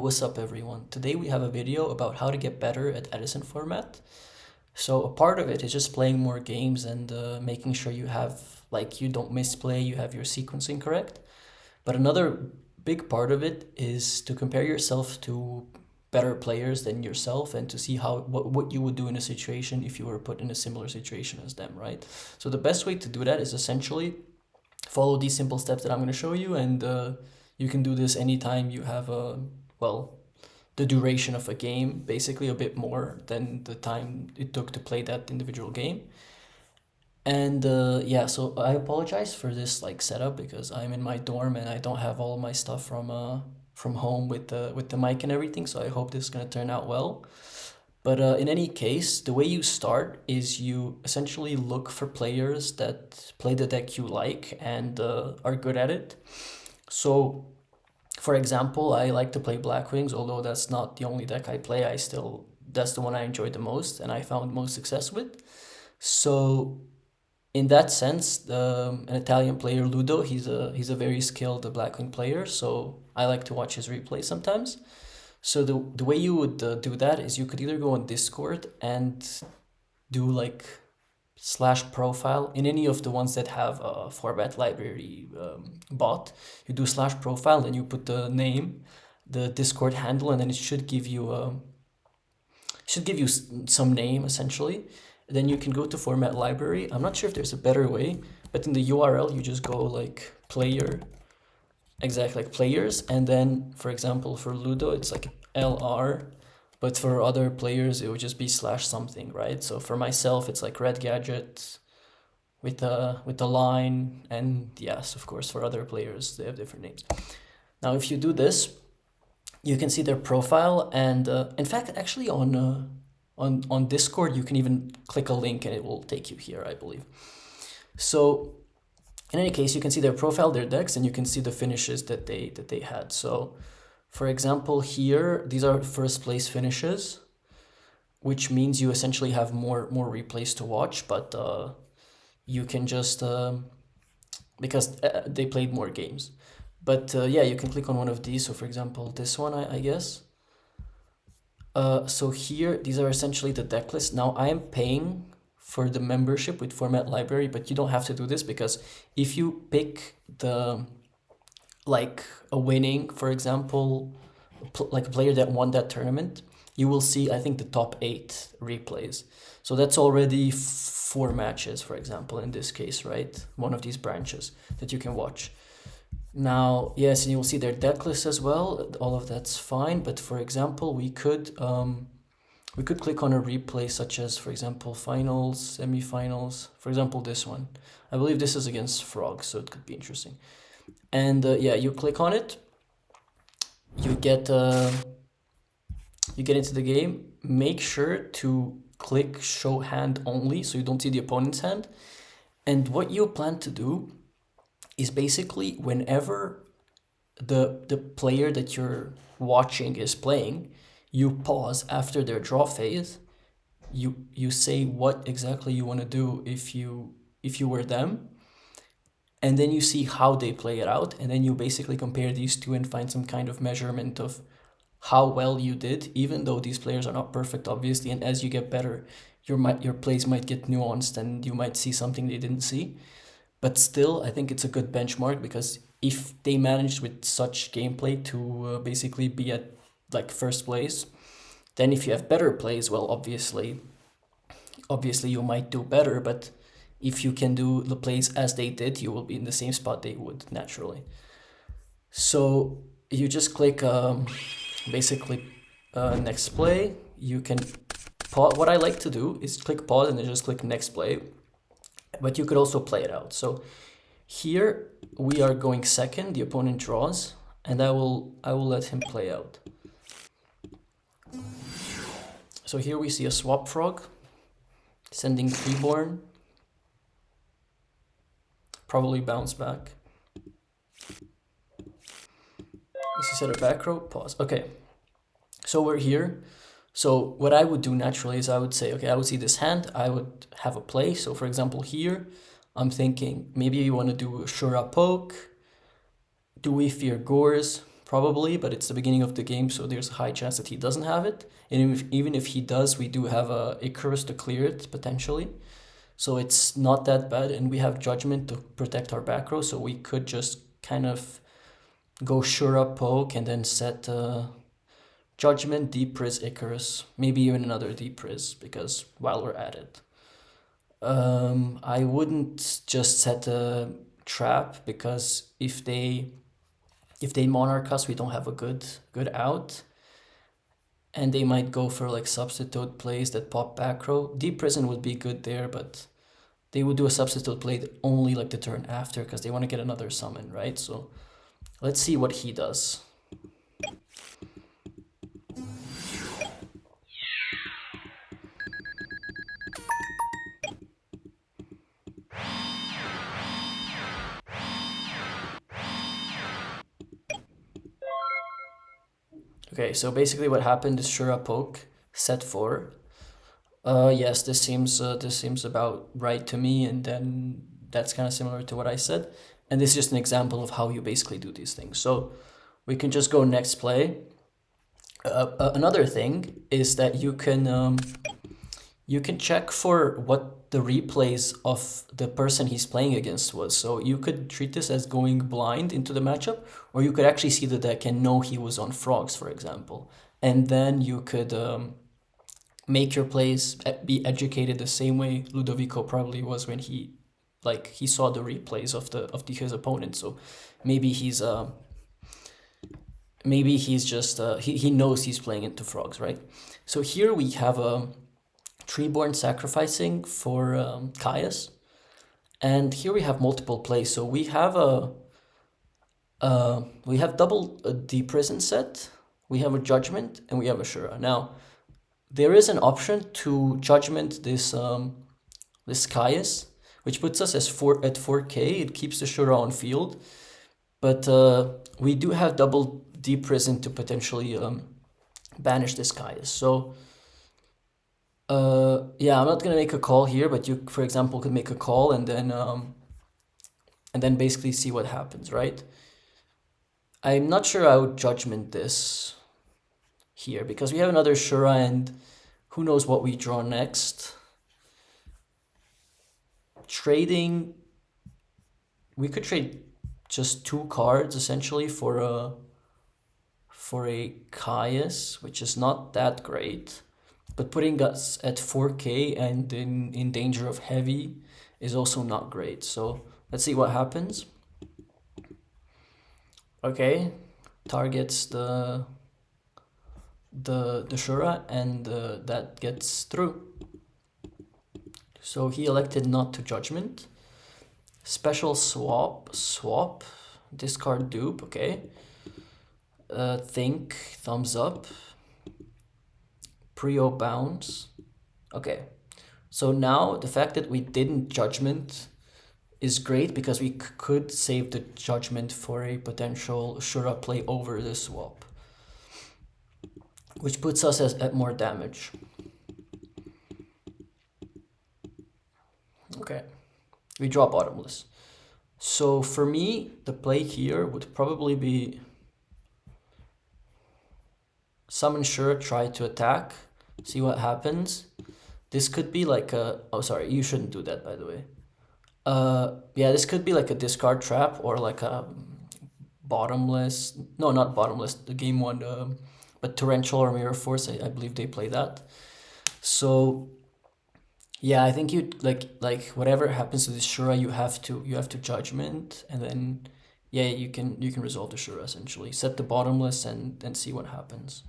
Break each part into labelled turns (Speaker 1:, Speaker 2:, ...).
Speaker 1: What's up everyone? Today we have a video about how to get better at Edison Format. So a part of it is just playing more games and making sure you don't misplay, you have your sequencing correct. But another big part of it is to compare yourself to better players than yourself and to see what you would do in a situation if you were put in a similar situation as them, right? So the best way to do that is essentially follow these simple steps that I'm going to show you, and you can do this anytime you have the duration of a game, basically a bit more than the time it took to play that individual game. And yeah, so I apologize for this setup because I'm in my dorm and I don't have all of my stuff from home with the mic and everything, so I hope this is going to turn out well. But in any case, the way you start is you essentially look for players that play the deck you like and are good at it. So, for example, I like to play Black Wings, although that's not the only deck I play. That's the one I enjoyed the most and I found most success with. So, in that sense, an Italian player, Ludo, he's a very skilled Black Wing player. So I like to watch his replay sometimes. So the way you would do that is you could either go on Discord and do /profile in any of the ones that have a format library bot. You do /profile, then you put the name, the Discord handle, and then it should give you some name essentially. Then you can go to format library. I'm not sure if there's a better way, but in the URL you just go player. Exactly, like players, and then for example for Ludo it's like LR, but for other players it would just be /something, right? So for myself it's like red gadget with the line, and yes, of course for other players they have different names. Now if you do this, you can see their profile, and in fact actually on Discord you can even click a link and it will take you here, I believe. So in any case, you can see their profile, their decks, and you can see the finishes that they had. So, for example, here these are first place finishes, which means you essentially have more replays to watch. But you can just because they played more games. But yeah, you can click on one of these. So, for example, this one, I guess. So here, these are essentially the deck lists. Now I am paying for the membership with Format Library, but you don't have to do this because if you pick a winning, for example, like a player that won that tournament, you will see, I think, the top 8 replays. So that's already 4 matches, for example, in this case, right? One of these branches that you can watch. Now, yes, and you'll see their deck list as well. All of that's fine, but for example, we could click on a replay such as, for example, finals, semifinals. For example, this one. I believe this is against Frog, so it could be interesting. And yeah, you click on it. You get into the game. Make sure to click show hand only so you don't see the opponent's hand. And what you plan to do is basically whenever the player that you're watching is playing, you pause after their draw phase. You say what exactly you want to do if you were them, and then you see how they play it out, and then you basically compare these two and find some kind of measurement of how well you did, even though these players are not perfect, obviously, and as you get better, your plays might get nuanced and you might see something they didn't see. But still, I think it's a good benchmark because if they managed with such gameplay to basically be at first place, then if you have better plays, well, obviously you might do better. But if you can do the plays as they did, you will be in the same spot they would naturally. So you just click basically next play. You can pause. What I like to do is click pause and then just click next play. But you could also play it out. So here we are going second, the opponent draws, and I will let him play out. So here we see a swap frog, sending freeborn, probably bounce back. This is set a back row, pause. Okay, so we're here. So what I would do naturally is I would say, okay, I would see this hand, I would have a play. So for example, here, I'm thinking maybe you want to do a Shura poke. Do we fear Gores? probably, but it's the beginning of the game, so there's a high chance that he doesn't have it. And even if he does, we do have a Icarus to clear it, potentially. So it's not that bad, and we have Judgment to protect our back row, so we could just kind of go Shura poke and then set Judgment, Deep Priz, Icarus, maybe even another Deep Priz, because while we're at it. I wouldn't just set a trap, because if they monarch us, we don't have a good out, and they might go for like substitute plays that pop back row. Deep Prison would be good there, but they would do a substitute play only like the turn after, because they want to get another summon, right? So let's see what he does. Okay, so basically what happened is Shura poke, set 4. Yes, this seems about right to me, and then that's kind of similar to what I said. And this is just an example of how you basically do these things. So we can just go next play. Another thing is that you can check for what the replays of the person he's playing against was. So you could treat this as going blind into the matchup, or you could actually see the deck and know he was on frogs, for example. And then you could make your plays be educated the same way Ludovico probably was when he saw the replays of his opponent. So maybe he's just he knows he's playing into frogs, right? So here we have a Treeborn sacrificing for Caius, and here we have multiple plays. So we have double Deep Prison set, we have a Judgment, and we have a Shura. Now there is an option to Judgment this Caius, which puts us at 4K. It keeps the Shura on field, but we do have double Deep Prison to potentially banish this Caius. So yeah, I'm not gonna make a call here, but you, for example, could make a call and then basically see what happens, right? I'm not sure I would Judgment this here, because we have another Shura, and who knows what we draw next. Trading, we could trade just 2 cards essentially for a Caius, which is not that great, but putting us at 4K and in danger of heavy is also not great. So let's see what happens. Okay, targets the Shura, and that gets through. So he elected not to Judgment. Special swap, discard dupe, okay. Think, thumbs up. Prio bounce. Okay, so now the fact that we didn't Judgment is great, because we could save the Judgment for a potential Shura play over this swap, which puts us at more damage. Okay, we draw bottomless. So for me, the play here would probably be summon Shura, try to attack, see what happens. This could be like a, oh sorry, you shouldn't do that, by the way. Yeah, this could be like a discard trap, or like a bottomless, no, not bottomless, the game one, but torrential or mirror force, I believe they play that. So yeah, I think you like whatever happens to this Shura, you have to Judgment, and then yeah, you can resolve the Shura essentially. Set the bottomless and see what happens.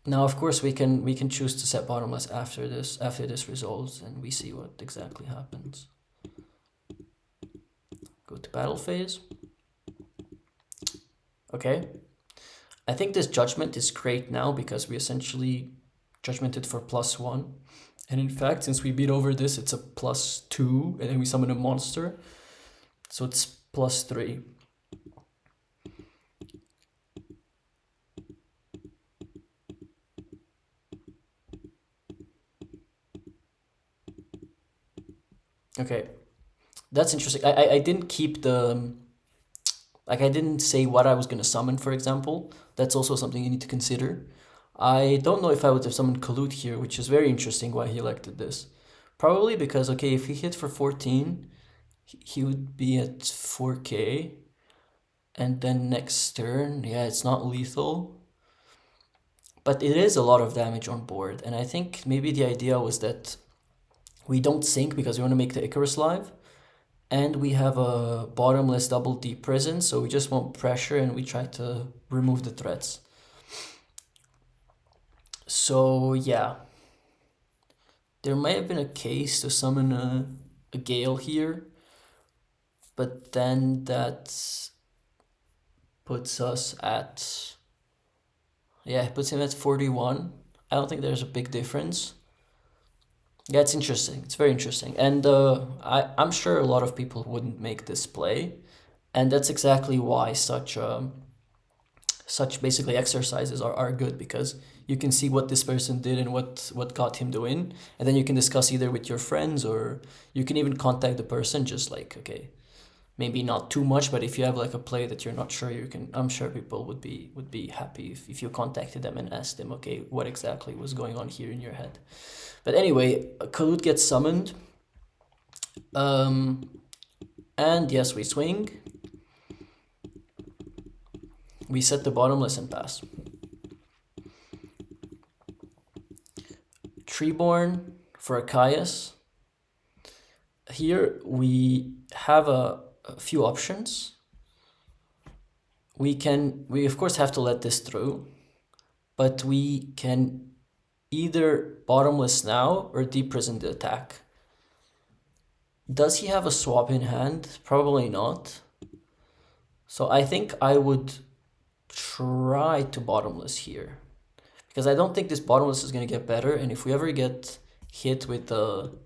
Speaker 1: Now, of course, we can choose to set bottomless after this resolves, and we see what exactly happens. Go to battle phase. Okay. I think this Judgment is great now, because we essentially Judgmented for +1. And in fact, since we beat over this, it's a +2, and then we summon a monster. So it's +3. Okay, that's interesting. I didn't keep the Like I didn't say what I was gonna summon, for example. That's also something you need to consider. I don't know if I would have summoned Kalut here, which is very interesting why he elected this. Probably because, okay, if he hit for 14, he would be at 4k. And then next turn, yeah, it's not lethal. But it is a lot of damage on board. And I think maybe the idea was that we don't sink because we want to make the Icarus live. And we have a bottomless double deep prison, so we just want pressure and we try to remove the threats. So yeah, there might have been a case to summon a Gale here, but then that puts us at, yeah, it puts him at 41. I don't think there's a big difference. Yeah, it's interesting. It's very interesting. And I'm sure a lot of people wouldn't make this play. And that's exactly why such basically exercises are good, because you can see what this person did and what got him the win. And then you can discuss either with your friends, or you can even contact the person, just like, okay, maybe not too much, but if you have like a play that you're not sure, you can, I'm sure people would be happy if you contacted them and asked them, okay, what exactly was going on here in your head. But anyway, Kalut gets summoned. And yes, we swing. We set the bottomless and pass. Treeborn for a Caius. Here we have a few options. We of course have to let this through, but we can either bottomless now or deep prison the attack. Does he have a swap in hand? Probably not. So I think I would try to bottomless here, because I don't think this bottomless is going to get better. And if we ever get hit with the,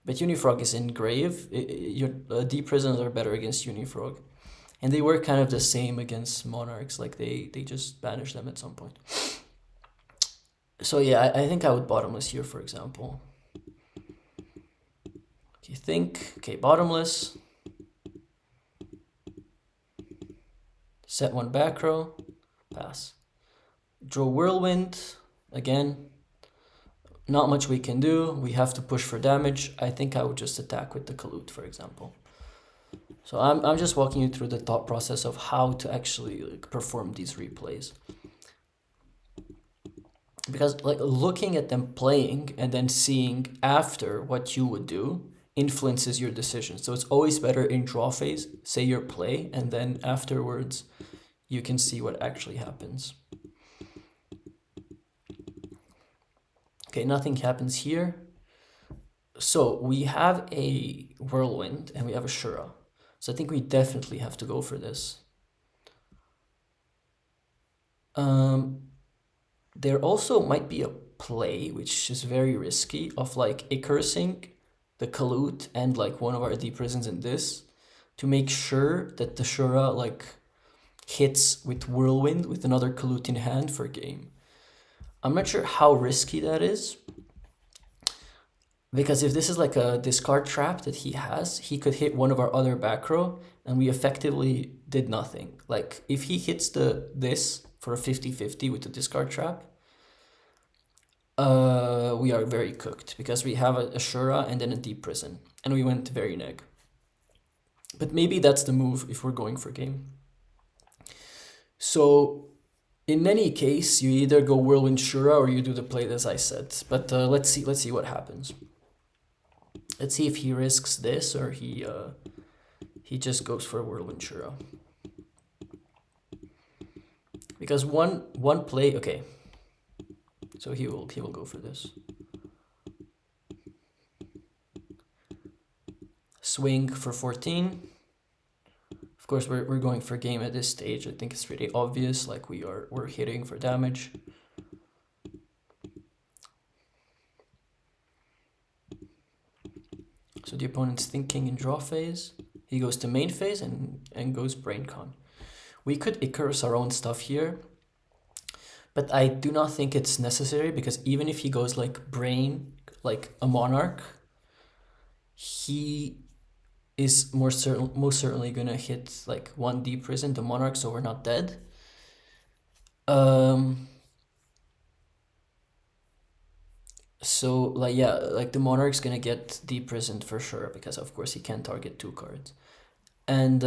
Speaker 1: but Unifrog is in grave, your deep prisons are better against Unifrog, and they were kind of the same against Monarchs, like they just banish them at some point. So yeah, I think I would bottomless here, for example. Okay, think, okay, bottomless. Set one back row, pass. Draw Whirlwind, again, not much we can do. We have to push for damage. I think I would just attack with the Kalut, for example. So I'm just walking you through the thought process of how to actually like perform these replays. Because like looking at them playing and then seeing after what you would do influences your decision. So it's always better in draw phase, say your play, and then afterwards you can see what actually happens. Okay, nothing happens here. So we have a Whirlwind and we have a Shura. So I think we definitely have to go for this. There also might be a play, which is very risky, of like Icarusing the Kalut and like one of our deep prisons in this, to make sure that the Shura like hits with Whirlwind with another Kalut in hand for game. I'm not sure how risky that is, because if this is like a discard trap that he has, he could hit one of our other back row and we effectively did nothing. Like if he hits this for a 50-50 with the discard trap, we are very cooked, because we have a Shura and then a deep prison, and we went very neg. But maybe that's the move if we're going for game. So in any case, you either go Whirlwind Shura or you do the play as I said. But let's see what happens. Let's see if he risks this or he just goes for Whirlwind Shura. Because one play, okay. So he will go for this. Swing for 14. Of course, we're going for game at this stage. I think it's pretty obvious, like we're hitting for damage. So the opponent's thinking in draw phase. He goes to main phase and goes brain con. We could Icarus our own stuff here, but I do not think it's necessary, because even if he goes like brain, like a Monarch, he is most certainly gonna hit like 1D prison, the monarch, so we're not dead. So like yeah, like the monarch's gonna get deprisoned for sure because of course he can't target 2 cards. And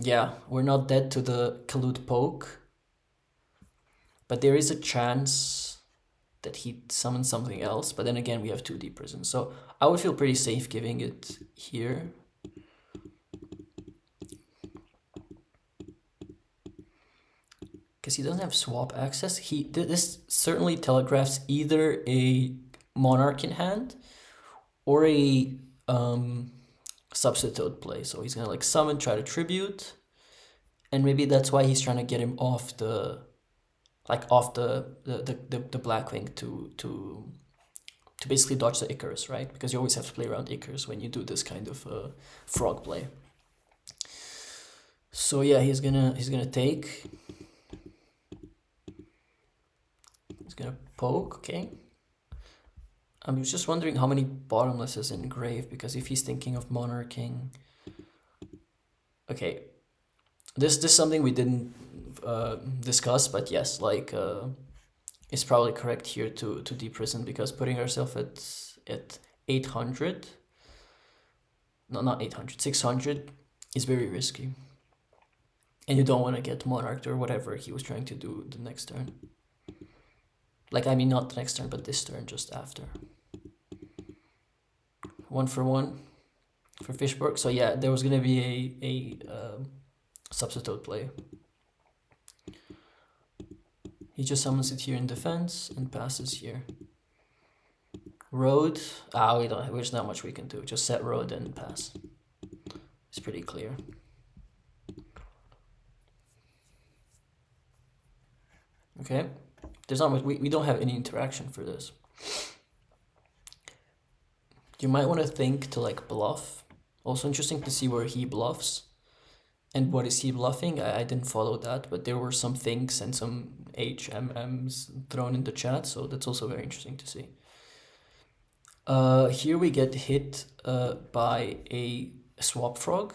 Speaker 1: yeah, we're not dead to the Kalut poke, but there is a chance that he summons something else. But then again, we have 2D prison, so I would feel pretty safe giving it here. Because he doesn't have swap access. This certainly telegraphs either a monarch in hand or a substitute play. So he's gonna like summon, try to tribute, and maybe that's why he's trying to get him off the Blackwing to basically dodge the Icarus, right? Because you always have to play around Icarus when you do this kind of frog play. So yeah, he's gonna take. He's gonna poke, okay. I was just wondering how many bottomlesses in grave, because if he's thinking of monarching, okay, this is something we didn't discuss, but yes, like it's probably correct here to deprison, because putting ourselves at 800, no, not 800, 600 is very risky, and you don't want to get monarched or whatever he was trying to do the next turn. Like, I mean, not the next turn, but this turn just after. 1 for 1 for Fishberg. So yeah, there was gonna be a substitute play. He just summons it here in defense and passes here. Road. There's not much we can do. Just set road and pass. It's pretty clear. Okay. There's not much. We don't have any interaction for this. You might want to think to like bluff. Also interesting to see where he bluffs. And what is he bluffing? I didn't follow that, but there were some things and some HMMs thrown in the chat, so that's also very interesting to see. Here we get hit by a swap frog.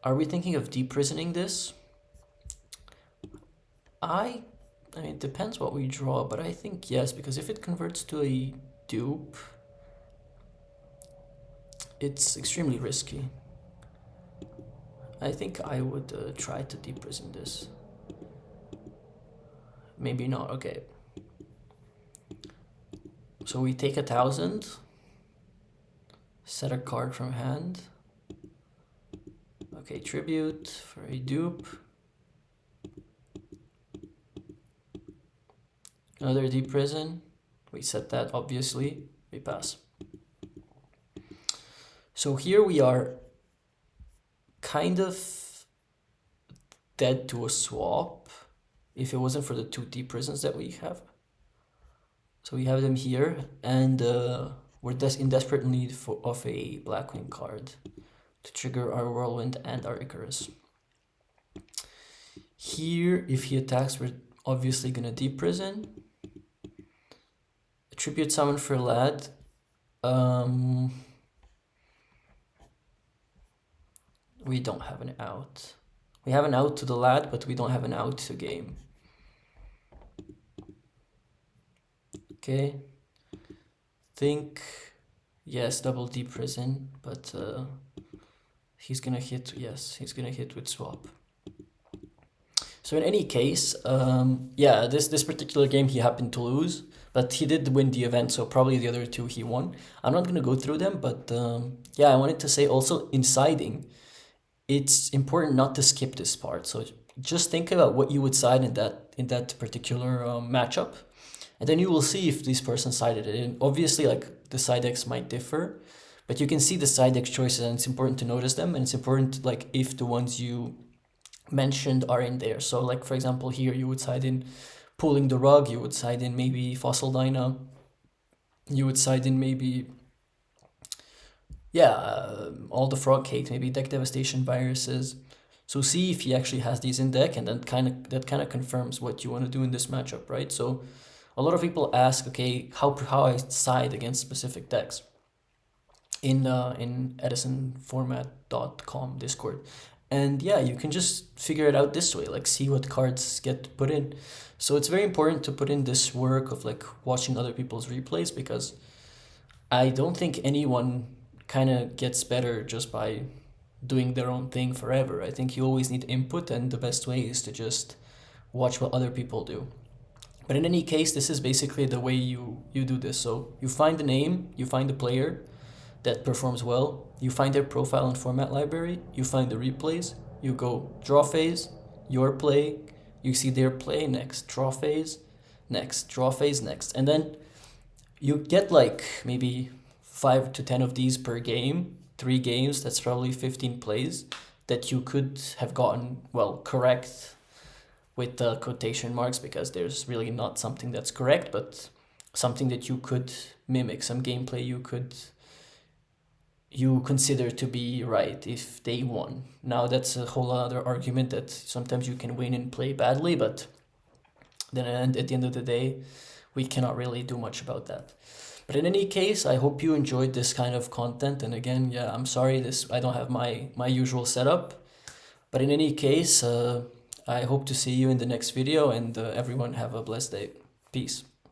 Speaker 1: Are we thinking of deprisoning this? I mean, it depends what we draw, but I think yes, because if it converts to a dupe, it's extremely risky. I think I would try to deprison this. Maybe not, okay. So we take 1,000, set a card from hand. Okay, tribute for a dupe. Another deprison. We set that, obviously. We pass. So here we are kind of dead to a swap if it wasn't for the 2 deprisons that we have. So we have them here, and we're in desperate need of a Blackwing card to trigger our Whirlwind and our Icarus. Here, if he attacks, we're obviously gonna deprison. A tribute summon for Lad. We don't have an out. We have an out to the Lad, but we don't have an out to game. Okay. Think, yes, double deprison, but he's gonna hit, yes, he's gonna hit with swap. So in any case, yeah, this particular game he happened to lose, but he did win the event, so probably the other 2 he won. I'm not gonna go through them, but yeah, I wanted to say also in siding, it's important not to skip this part. So just think about what you would side in that particular matchup, and then you will see if this person sided it. And obviously, like the side decks might differ, but you can see the side deck choices, and it's important to notice them, and it's important like if the ones you mentioned are in there. So like for example here you would side in Pulling the Rug, you would side in maybe Fossil Dyna, you would side in maybe all the Frog Hate, maybe Deck Devastation Viruses. So see if he actually has these in deck, and then that kind of confirms what you want to do in this matchup, right? So a lot of people ask, okay, how I side against specific decks. in edisonformat.com Discord. And yeah, you can just figure it out this way, like see what cards get put in. So it's very important to put in this work of like watching other people's replays, because I don't think anyone kind of gets better just by doing their own thing forever. I think you always need input, and the best way is to just watch what other people do. But in any case, this is basically the way you do this. So you find the name, you find the player that performs well, you find their profile and format library, you find the replays, you go draw phase, your play, you see their play, next, draw phase, next, draw phase, next. And then you get like maybe 5 to 10 of these per game, 3 games, that's probably 15 plays that you could have gotten, well, correct with the quotation marks, because there's really not something that's correct, but something that you could mimic, some gameplay you consider to be right if they won. Now that's a whole other argument, that sometimes you can win and play badly, but then at the end of the day, we cannot really do much about that. But in any case, I hope you enjoyed this kind of content. And again, yeah, I'm sorry I don't have my usual setup. But in any case, I hope to see you in the next video, and everyone have a blessed day. Peace.